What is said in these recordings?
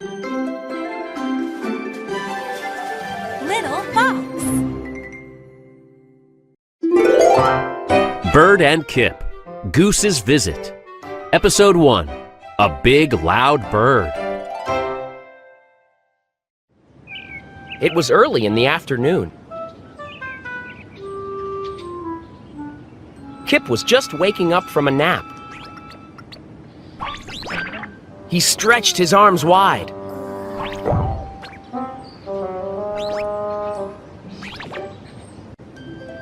Little Fox. Bird and Kip, Goose's Visit. Episode 1, A Big Loud Bird. It was early in the afternoon. Kip was just waking up from a nap. He stretched his arms wide.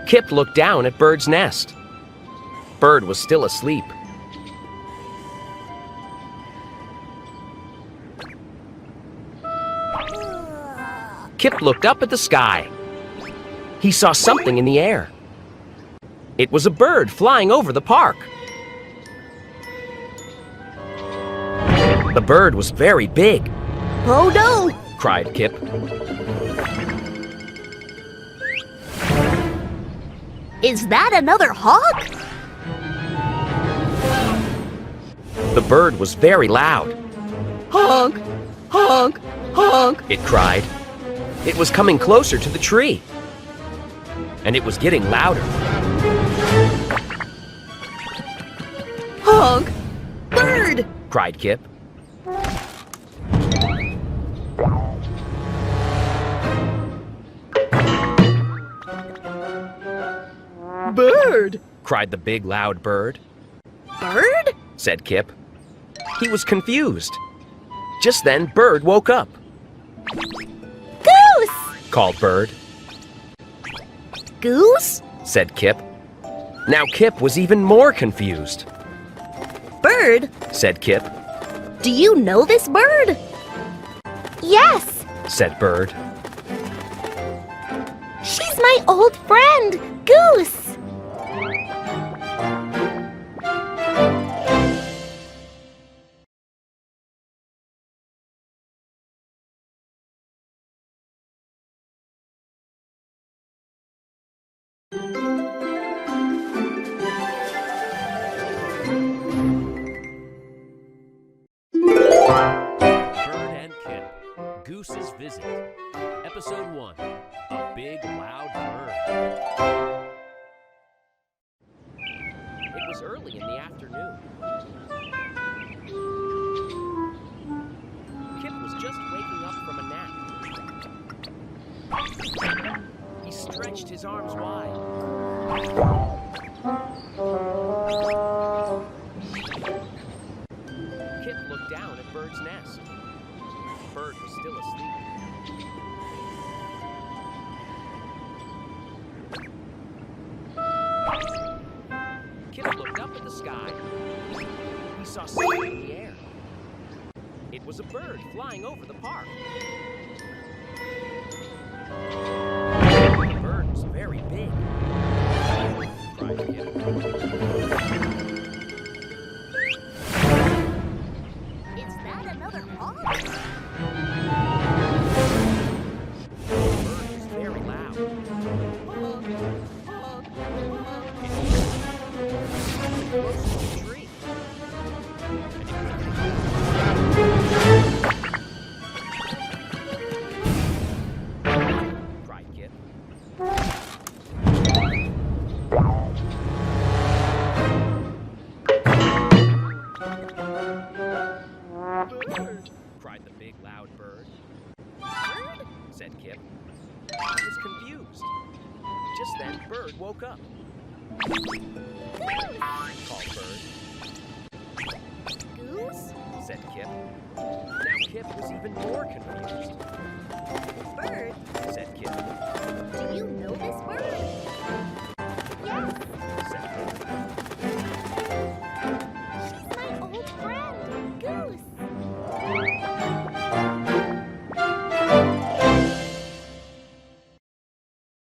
Kip looked down at Bird's nest. Bird was still asleep. Kip looked up at the sky. He saw something in the air. It was a bird flying over the park. The bird was very big. Oh no! Cried Kip. Is that another hawk? The bird was very loud. Honk! Honk! Honk! It cried. It was coming closer to the tree. And it was getting louder. Honk! Bird! Cried Kip. Bird! Cried the big loud bird. Bird? Said Kip. He was confused. Just then, Bird woke up. Goose! Called Bird. Goose? Said Kip. Now Kip was even more confused. Bird? Said Kip. Do you know this bird? Yes! Said Bird. She's my old friend, Goose! Bird and Kip, Goose's Visit. Episode 1, A Big Loud Bird. It was early in the afternoon. Kip was just waking up from a nap. He stretched his arms wide. Kip looked down at Bird's nest. Bird was still asleep. Kip looked up at the sky. He saw something in the air. It was a bird flying over the park. The bird was very big. Cried Kip. Is that another hawk? The bird was very loud. It was close to the tree. And it cried Kip. Bird! Cried the big loud bird. Bird? Said Kip. He was confused. Just then, Bird woke up. Called Bird. Goose? Said Kip. Now Kip was even more confused.